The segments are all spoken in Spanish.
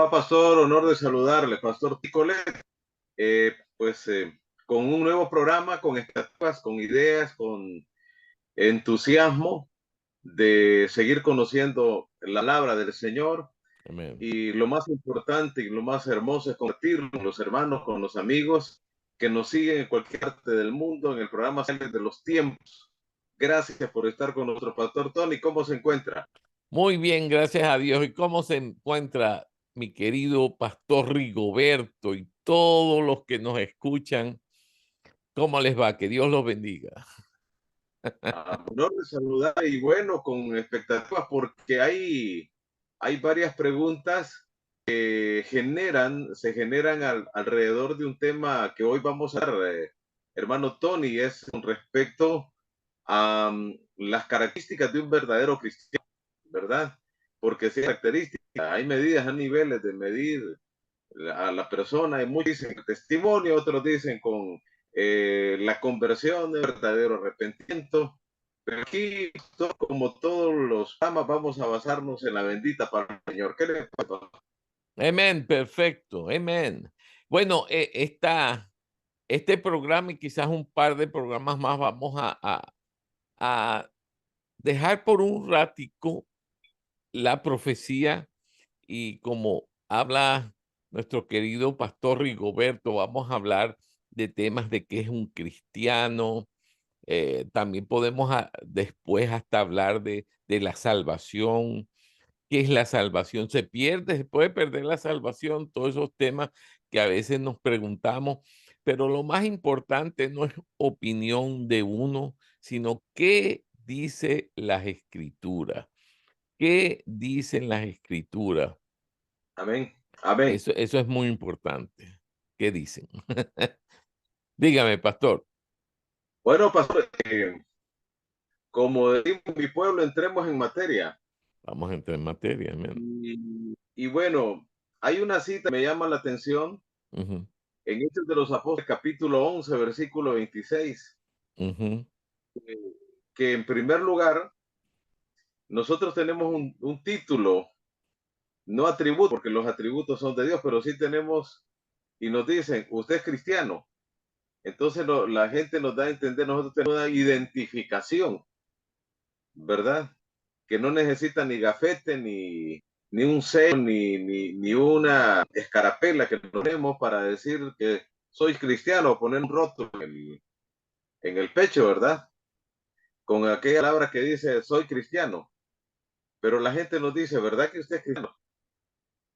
va, pastor? Honor de saludarle, pastor Ticolet. Pues con un nuevo programa, con expectativas, con ideas, con entusiasmo de seguir conociendo la palabra del Señor. Amén. Y lo más importante y lo más hermoso es compartirlo con los hermanos, con los amigos que nos siguen en cualquier parte del mundo en el programa Sales de los Tiempos. Gracias por estar con nuestro pastor Tony. ¿Cómo se encuentra? Muy bien, gracias a Dios. ¿Y cómo se encuentra mi querido pastor Rigoberto y todos los que nos escuchan? ¿Cómo les va? Que Dios los bendiga. Honor de saludar y bueno, con expectativas porque hay varias preguntas que se generan alrededor de un tema que hoy vamos a ver, hermano Tony, es con respecto a las características de un verdadero cristiano, ¿verdad? Porque sí hay características, hay medidas, hay niveles de medir a la persona, y muchos dicen testimonio, otros dicen con la conversión de verdadero arrepentimiento. Pero aquí, como todos los temas, vamos a basarnos en la bendita palabra del Señor. ¿Qué le pasa? Amén, perfecto, amén. Bueno, este programa y quizás un par de programas más vamos a dejar por un ratico la profecía y como habla nuestro querido pastor Rigoberto, vamos a hablar de temas de qué es un cristiano. También podemos después hasta hablar de la salvación. ¿Qué es la salvación? ¿Se pierde? ¿Se puede perder la salvación? Todos esos temas que a veces nos preguntamos. Pero lo más importante no es opinión de uno, sino qué dice las escrituras. ¿Qué dicen las escrituras? Amén. Amén. Eso es muy importante. ¿Qué dicen? Dígame, pastor. Bueno, pastor, como decimos en mi pueblo, entremos en materia. Vamos a entrar en materia. Amén. Y bueno, hay una cita que me llama la atención Ujú, en Hechos de los Apóstoles, capítulo 11, versículo 26, ujú. que en primer lugar, nosotros tenemos un título, no atributo, porque los atributos son de Dios, pero sí tenemos, y nos dicen, usted es cristiano. Entonces la gente nos da a entender, nosotros tenemos una identificación, ¿verdad? Que no necesita ni gafete, ni un sello, ni una escarapela que ponemos para decir que soy cristiano, poner un rótulo en el pecho, ¿verdad? Con aquella palabra que dice soy cristiano. Pero la gente nos dice, ¿verdad que usted es cristiano?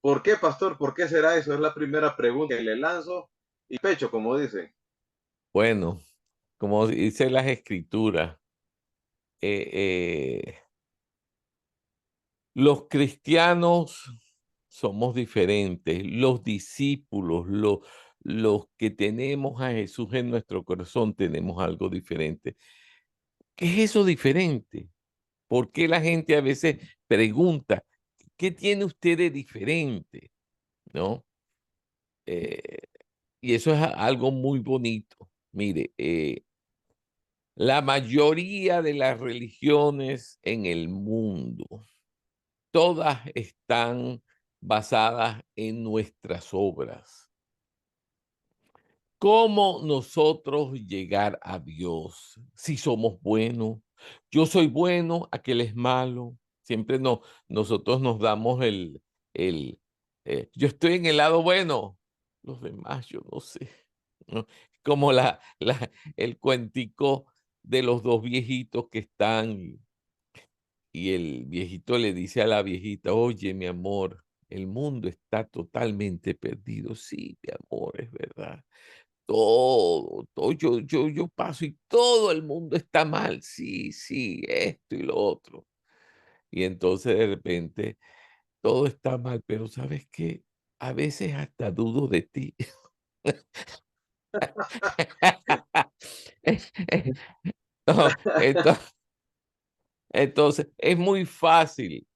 ¿Por qué, pastor? ¿Por qué será eso? Es la primera pregunta que le lanzo y pecho, como dicen. Bueno, como dice las escrituras, eh, eh, los cristianos somos diferentes, los discípulos, los que tenemos a Jesús en nuestro corazón, tenemos algo diferente. ¿Qué es eso diferente? ¿Por qué la gente a veces pregunta, qué tiene usted de diferente? ¿No? Eh, y eso es algo muy bonito. Mire, la mayoría de las religiones en el mundo, todas están basadas en nuestras obras. ¿Cómo nosotros llegar a Dios? Si somos buenos, yo soy bueno, aquel es malo. Siempre nosotros nos damos yo estoy en el lado bueno, los demás yo no sé, ¿no? Como el cuentico de los dos viejitos que están y el viejito le dice a la viejita, oye, mi amor, el mundo está totalmente perdido. Sí, mi amor, es verdad. Todo, yo paso y todo el mundo está mal. Sí, sí, esto y lo otro. Y entonces de repente todo está mal, pero ¿sabes qué? A veces hasta dudo de ti. No, entonces es muy fácil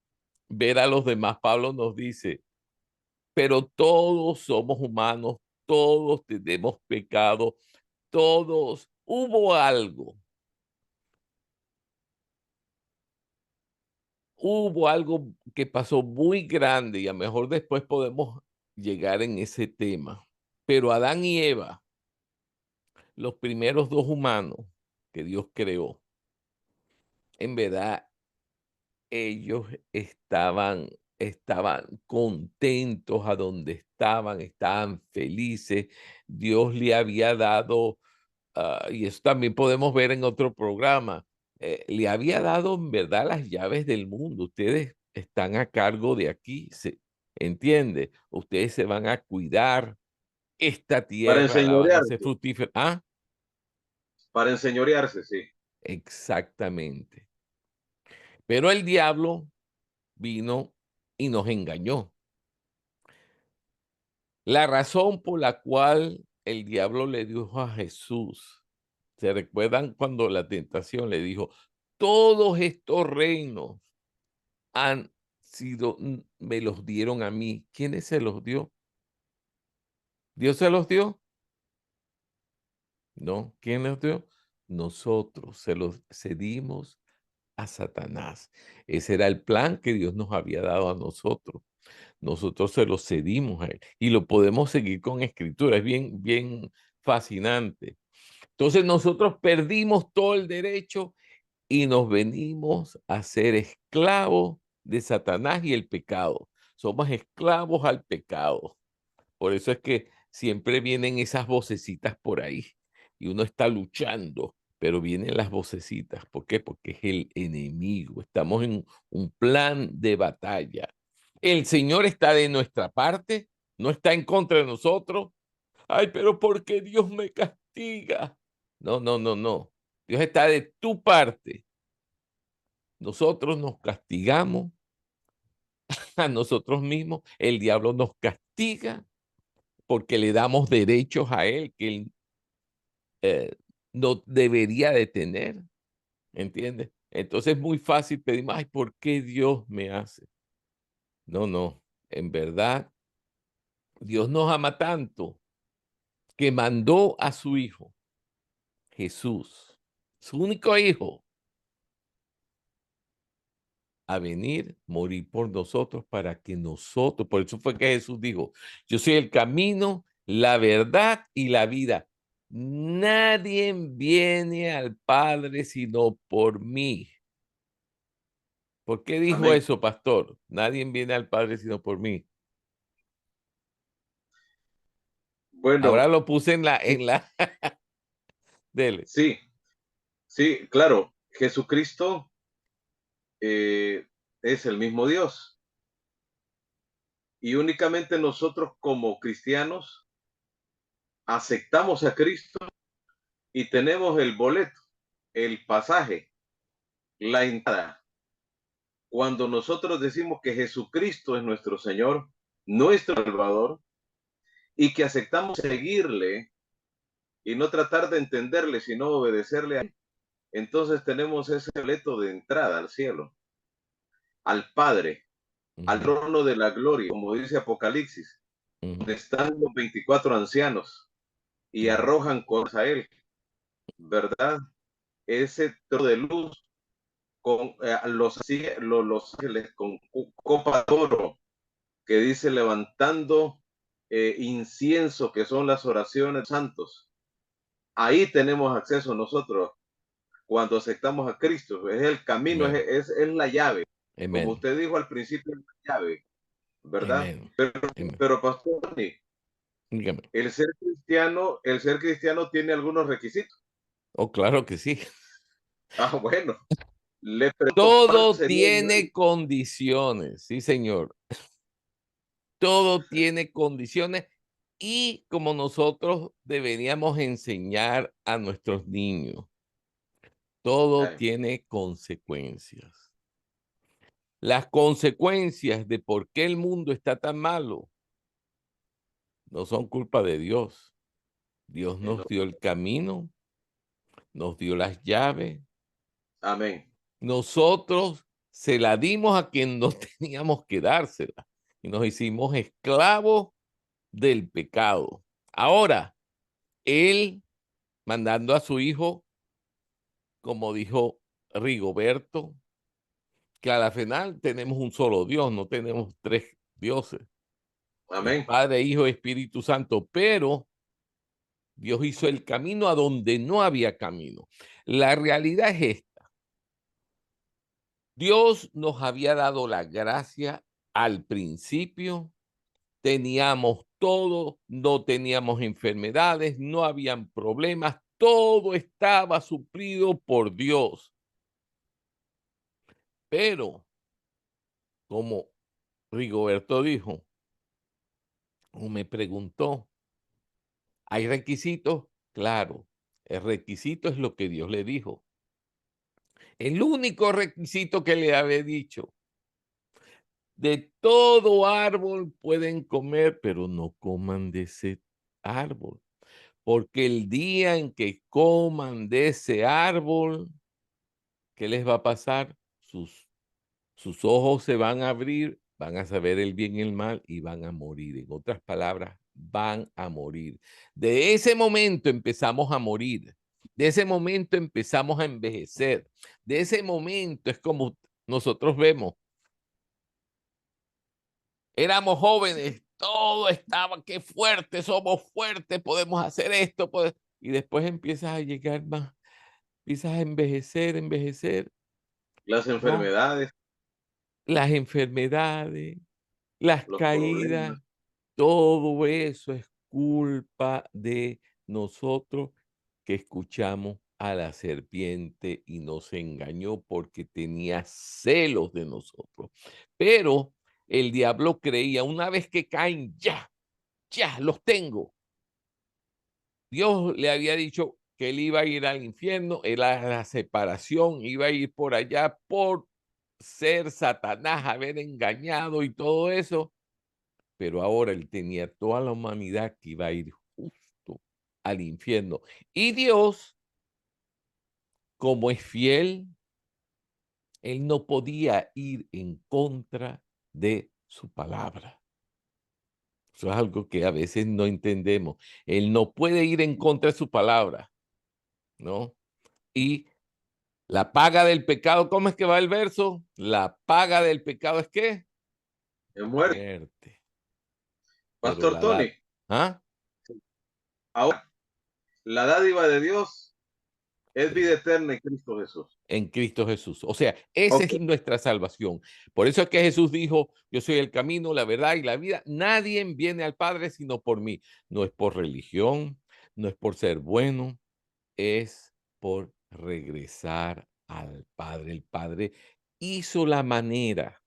ver a los demás. Pablo nos dice, pero todos somos humanos, todos tenemos pecado, todos, hubo algo que pasó muy grande y a lo mejor después podemos llegar en ese tema. Pero Adán y Eva, los primeros dos humanos que Dios creó, en verdad ellos estaban contentos a donde estaban felices. Dios le había dado, y eso también podemos ver en otro programa, le había dado en verdad las llaves del mundo. Ustedes están a cargo de aquí, ¿entiende? Ustedes se van a cuidar, esta Para tierra la van a hacer enseñorearse, fructífera. Ah, para enseñorearse, sí. exactamente. Pero el diablo vino y nos engañó. La razón por la cual el diablo le dijo a Jesús, ¿se recuerdan cuando la tentación le dijo, todos estos reinos han sido, me los dieron a mí? ¿Quiénes se los dio? ¿Dios se los dio? No. ¿Quién los dio? Nosotros se los cedimos a Satanás. Ese era el plan que Dios nos había dado a nosotros. Nosotros se lo cedimos a él y lo podemos seguir con escritura. Es bien, bien fascinante. Entonces nosotros perdimos todo el derecho y nos venimos a ser esclavos de Satanás y el pecado. Somos esclavos al pecado. Por eso es que siempre vienen esas vocecitas por ahí y uno está luchando, pero vienen las vocecitas. ¿Por qué? Porque es el enemigo. Estamos en un plan de batalla. El Señor está de nuestra parte, no está en contra de nosotros. Ay, pero ¿por qué Dios me castiga? No, no, no, no. Dios está de tu parte. Nosotros nos castigamos a nosotros mismos. El diablo nos castiga porque le damos derechos a él que él no debería de tener, ¿entiendes? Entonces es muy fácil pedir, ay, ¿por qué Dios me hace? No, no, en verdad, Dios nos ama tanto que mandó a su Hijo, Jesús, su único Hijo, a venir, morir por nosotros para que nosotros, por eso fue que Jesús dijo, yo soy el camino, la verdad y la vida. Nadie viene al Padre sino por mí. ¿Por qué dijo Amén. eso, pastor? Nadie viene al Padre sino por mí. Ahora Bueno, lo puse en la, dele. sí, sí, claro. Jesucristo es el mismo Dios. Y únicamente nosotros como cristianos aceptamos a Cristo y tenemos el boleto, el pasaje, la entrada. Cuando nosotros decimos que Jesucristo es nuestro Señor, nuestro Salvador, y que aceptamos seguirle y no tratar de entenderle, sino obedecerle a él, entonces tenemos ese boleto de entrada al cielo, al Padre, al Ujú, trono de la gloria, como dice Apocalipsis, ujú, donde están los 24 ancianos y ujú, arrojan cosas a él, ¿verdad? Ese trono de luz con los ángeles con copa de oro que dice levantando incienso, que son las oraciones santos. Ahí tenemos acceso nosotros cuando aceptamos a Cristo. Es el camino, amén, es la llave. Como amén, usted dijo al principio, es la llave, ¿verdad? amén, Pero, amén. pero Pastor, Tony, Dígame. el ser cristiano tiene algunos requisitos. Oh, claro que sí. Ah, bueno, le pregunto cuál Todo sería el tiene nivel. condiciones, sí, señor. Todo tiene condiciones y como nosotros deberíamos enseñar a nuestros niños, todo Ay, tiene consecuencias. Las consecuencias de por qué el mundo está tan malo no son culpa de Dios. Dios no. nos dio el camino, nos dio las llaves. Amén. Nosotros se la dimos a quien no teníamos que dársela y nos hicimos esclavos del pecado. Ahora, Él mandando a su hijo, como dijo Rigoberto, que a la final tenemos un solo Dios, no tenemos tres dioses. Es Amén. Padre, Hijo, Espíritu Santo, pero Dios hizo el camino a donde no había camino. La realidad es esta. Dios nos había dado la gracia al principio, teníamos todo, no teníamos enfermedades, no habían problemas, todo estaba suplido por Dios. Pero, como Rigoberto dijo, o me preguntó, ¿hay requisitos? Claro, el requisito es lo que Dios le dijo. El único requisito que le había dicho, de todo árbol pueden comer, pero no coman de ese árbol, porque el día en que coman de ese árbol, ¿qué les va a pasar? Sus ojos se van a abrir, van a saber el bien y el mal y van a morir. En otras palabras, van a morir. De ese momento empezamos a morir. De ese momento empezamos a envejecer. De ese momento es como nosotros vemos. Éramos jóvenes, todo estaba, qué fuerte, somos fuertes, podemos hacer esto. Y después empiezas a llegar más, empiezas a envejecer, Las ¿no? enfermedades, Las enfermedades, las los caídas, problemas. todo eso es culpa de nosotros que escuchamos a la serpiente y nos engañó porque tenía celos de nosotros. Pero el diablo creía, una vez que caen, ya, los tengo. Dios le había dicho que él iba a ir al infierno, era la separación, iba a ir por allá por ser Satanás, haber engañado y todo eso. Pero ahora él tenía toda la humanidad que iba a ir justo al infierno. Y Dios, como es fiel, él no podía ir en contra de su palabra. Eso es algo que a veces no entendemos. Él no puede ir en contra de su palabra, ¿no? Y la paga del pecado, ¿cómo es que va el verso? La paga del pecado es ¿qué? En muerte. Muerte. Pero Pastor la Tony, da. ¿Ah? ahora, la dádiva de Dios es vida eterna en Cristo Jesús. En Cristo Jesús. O sea, esa Ok. es nuestra salvación. Por eso es que Jesús dijo, yo soy el camino, la verdad y la vida. Nadie viene al Padre sino por mí. No es por religión, no es por ser bueno, es por regresar al Padre. El Padre hizo la manera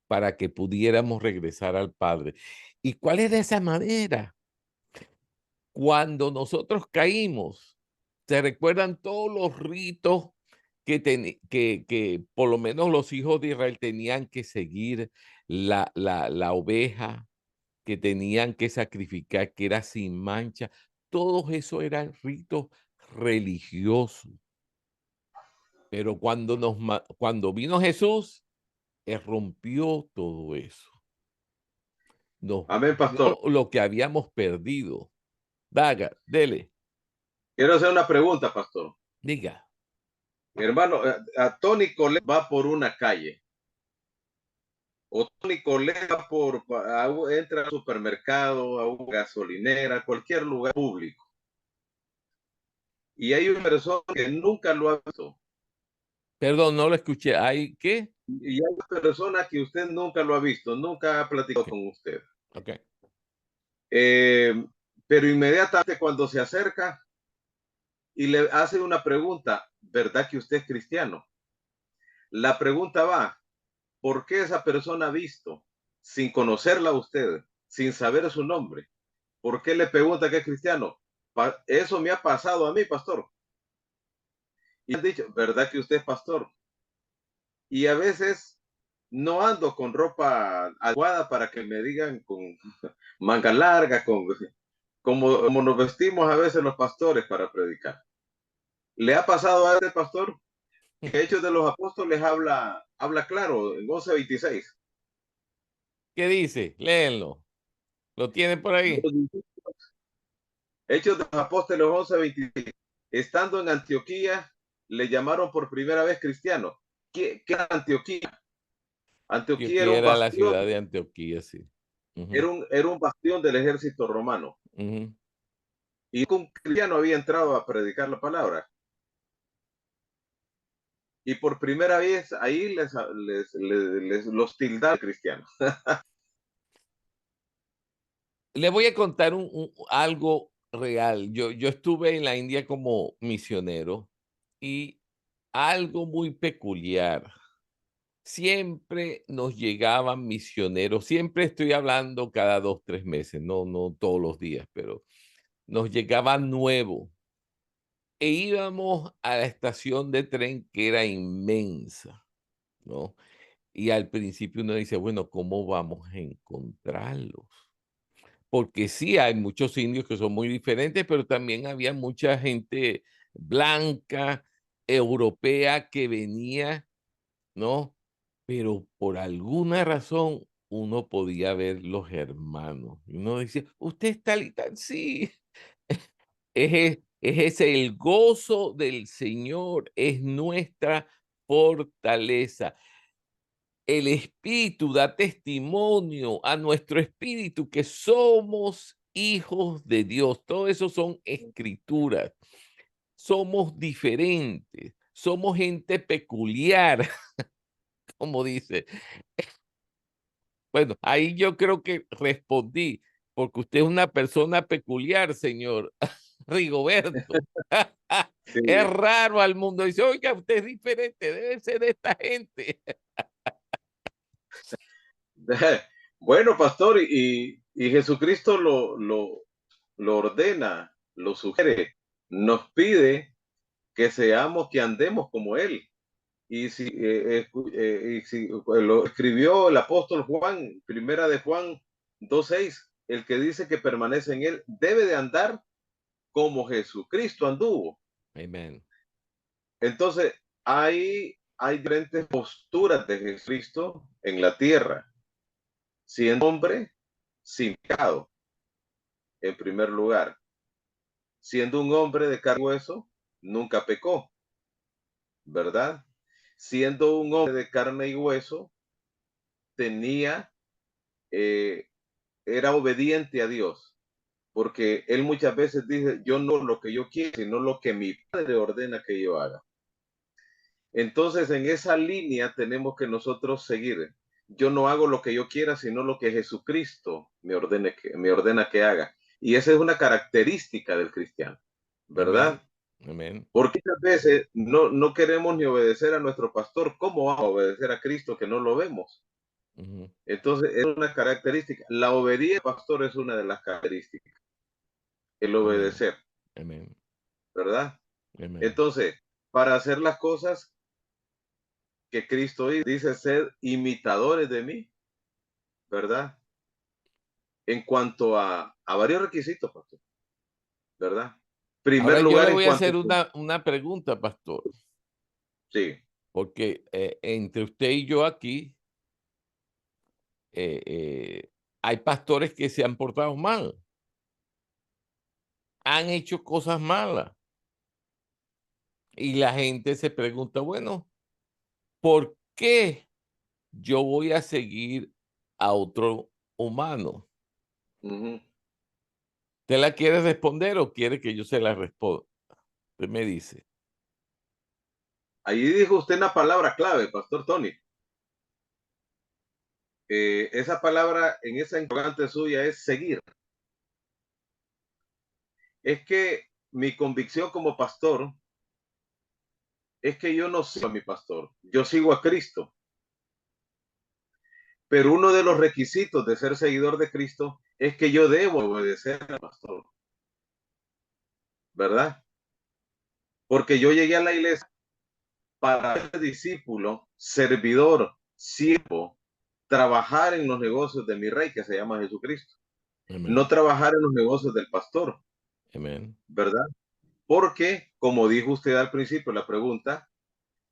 para que pudiéramos regresar al Padre. ¿Y cuál es esa manera? Cuando nosotros caímos, se recuerdan todos los ritos que por lo menos los hijos de Israel tenían que seguir, la oveja que tenían que sacrificar, que era sin mancha. Todos esos eran ritos religiosos. Pero cuando vino Jesús, él rompió todo eso. Nos Amén, pastor. dio lo que habíamos perdido. Daga, dele, Quiero hacer una pregunta, pastor. diga. Mi hermano, a Tony Colette va por una calle. O Tony Colette va entra al supermercado, a una gasolinera, cualquier lugar público. Y hay una persona que nunca lo ha visto. Perdón, no lo escuché. ¿Hay qué? Y hay una persona que usted nunca lo ha visto, nunca ha platicado Ok, con usted. ok. Eh, pero inmediatamente cuando se acerca y le hace una pregunta, ¿verdad que usted es cristiano? La pregunta va, ¿por qué esa persona ha visto, sin conocerla a usted, sin saber su nombre? ¿Por qué le pregunta que es cristiano? Eso me ha pasado a mí, pastor. Y han dicho, ¿verdad que usted es pastor? Y a veces no ando con ropa adecuada para que me digan con manga larga, como nos vestimos a veces los pastores para predicar. ¿Le ha pasado a este pastor? Que Hechos de los Apóstoles habla claro en 11:26. ¿Qué dice? Léenlo. ¿Lo tienen por ahí? Hechos de los Apóstoles 11:26. Estando en Antioquía, le llamaron por primera vez cristiano. ¿Qué era Antioquía? Antioquía era Antioquía un era la bastión, ciudad de Antioquía, sí. Ujú, era un bastión del ejército romano. ujú. Y un cristiano había entrado a predicar la palabra. Y por primera vez ahí los tildaron de cristianos. Le voy a contar algo real. Yo estuve en la India como misionero y algo muy peculiar. Siempre nos llegaban misioneros, siempre estoy hablando cada 2, 3 meses, no todos los días, pero nos llegaban nuevos. E íbamos a la estación de tren que era inmensa, ¿no? Y al principio uno dice, bueno, ¿cómo vamos a encontrarlos? Porque sí, hay muchos indios que son muy diferentes, pero también había mucha gente blanca, europea que venía, ¿no? Pero por alguna razón uno podía ver los hermanos. Y uno decía, usted es tal y tal, sí. Es ese el gozo del Señor, es nuestra fortaleza. El Espíritu da testimonio a nuestro espíritu que somos hijos de Dios. Todo eso son escrituras. Somos diferentes, somos gente peculiar, como dice. Bueno, ahí yo creo que respondí, porque usted es una persona peculiar, señor Rigoberto. Sí. Es raro al mundo. Dice, oiga, usted es diferente, debe ser de esta gente. Bueno, pastor, y Jesucristo lo ordena, lo sugiere, nos pide que seamos, que andemos como Él. Y si lo escribió el apóstol Juan, primera de Juan 2:6, el que dice que permanece en Él debe de andar como Jesucristo anduvo. Amén. Entonces, hay diferentes posturas de Jesucristo en la tierra, siendo hombre sin pecado, en primer lugar. Siendo un hombre de carne y hueso, nunca pecó, ¿verdad? Siendo un hombre de carne y hueso, tenía, eh, era obediente a Dios, porque él muchas veces dice, yo no lo que yo quiero, sino lo que mi padre ordena que yo haga. Entonces, en esa línea tenemos que nosotros seguir. Yo no hago lo que yo quiera, sino lo que Jesucristo me ordena que haga. Y esa es una característica del cristiano, Amén. ¿verdad? Amén. Porque muchas veces no queremos ni obedecer a nuestro pastor. ¿Cómo vamos a obedecer a Cristo que no lo vemos? Ujú. Entonces, es una característica. La obediencia al pastor es una de las características, el Amén. obedecer, Amén. ¿verdad? Amén. Entonces, para hacer las cosas que Cristo dice, ser imitadores de mí, ¿verdad? En cuanto a varios requisitos, pastor, ¿verdad? Primer Ahora yo le lugar, en voy a cuanto, hacer una pregunta, pastor, sí, porque entre usted y yo aquí hay pastores que se han portado mal, han hecho cosas malas y la gente se pregunta, bueno, ¿por qué yo voy a seguir a otro humano? uh-huh. ¿Usted la quiere responder o quiere que yo se la responda? Usted me dice. Ahí dijo usted una palabra clave, pastor Tony. Esa palabra en esa interrogante suya es seguir. Es que mi convicción como pastor es que yo no sigo a mi pastor, yo sigo a Cristo. Pero uno de los requisitos de ser seguidor de Cristo es que yo debo obedecer al pastor, ¿verdad? Porque yo llegué a la iglesia para ser discípulo, servidor, siervo, trabajar en los negocios de mi rey que se llama Jesucristo. No Amén. trabajar en los negocios del pastor, Amén. ¿verdad? Porque, como dijo usted al principio, la pregunta,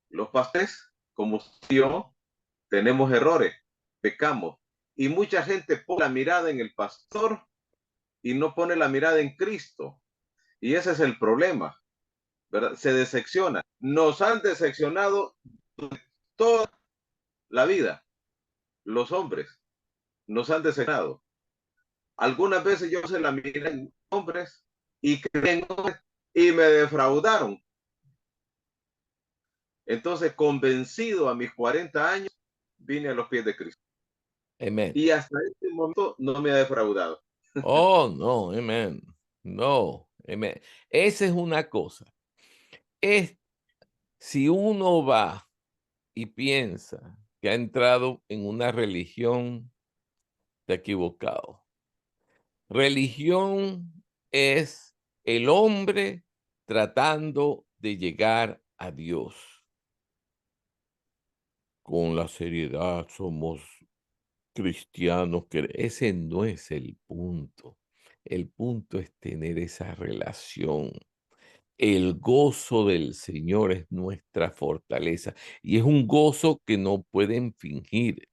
los pastores, como yo, tenemos errores, pecamos. Y mucha gente pone la mirada en el pastor y no pone la mirada en Cristo. Y ese es el problema, ¿verdad? Se decepciona. Nos han decepcionado Toda la vida, los hombres nos han decepcionado. Algunas veces yo se la miré en hombres y creí en hombres y me defraudaron. Entonces, convencido a mis 40 años, vine a los pies de Cristo. Amén. Y hasta este momento no me ha defraudado. Oh, no, amén. No, amén. Esa es una cosa. Es, si uno va y piensa que ha entrado en una religión, está equivocado. Religión es el hombre tratando de llegar a Dios. Con la seriedad somos cristianos, que ese no es el punto. El punto es tener esa relación. El gozo del Señor es nuestra fortaleza y es un gozo que no pueden fingir.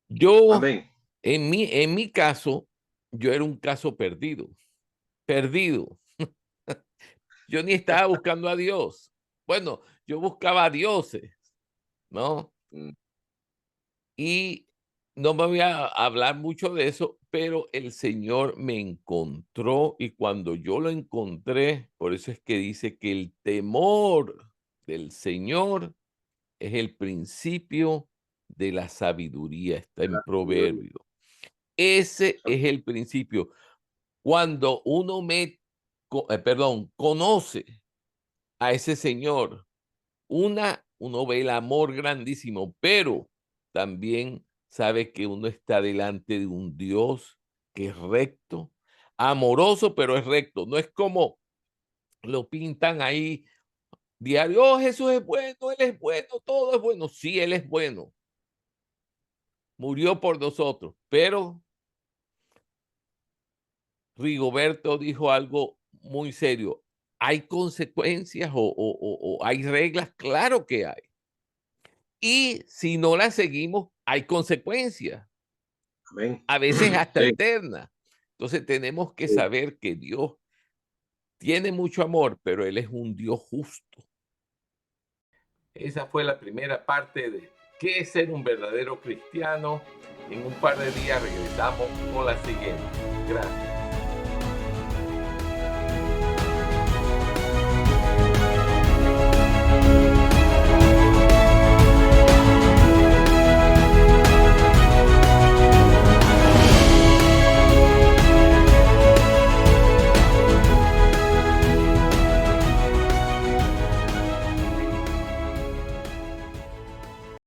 Yo, Amén. en mi caso, yo era un caso perdido, perdido. Yo ni estaba buscando a Dios. Bueno, yo buscaba a dioses, ¿no? Mm, Y no me voy a hablar mucho de eso, pero el Señor me encontró y cuando yo lo encontré, por eso es que dice que el temor del Señor es el principio de la sabiduría, está de en la sabiduría. Proverbio. Ese es el principio. Cuando uno conoce a ese Señor, uno ve el amor grandísimo, pero también sabe que uno está delante de un Dios que es recto, amoroso, pero es recto. No es como lo pintan ahí diario: "Oh, Jesús es bueno, Él es bueno, todo es bueno". Sí, Él es bueno, murió por nosotros, pero Rigoberto dijo algo muy serio: ¿hay consecuencias o hay reglas? Claro que hay. Y si no las seguimos, hay consecuencias, Amén. a veces hasta Sí, eternas. Entonces tenemos que sí. saber que Dios tiene mucho amor, pero Él es un Dios justo. Esa fue la primera parte de ¿qué es ser un verdadero cristiano? En un par de días regresamos con la siguiente. Gracias.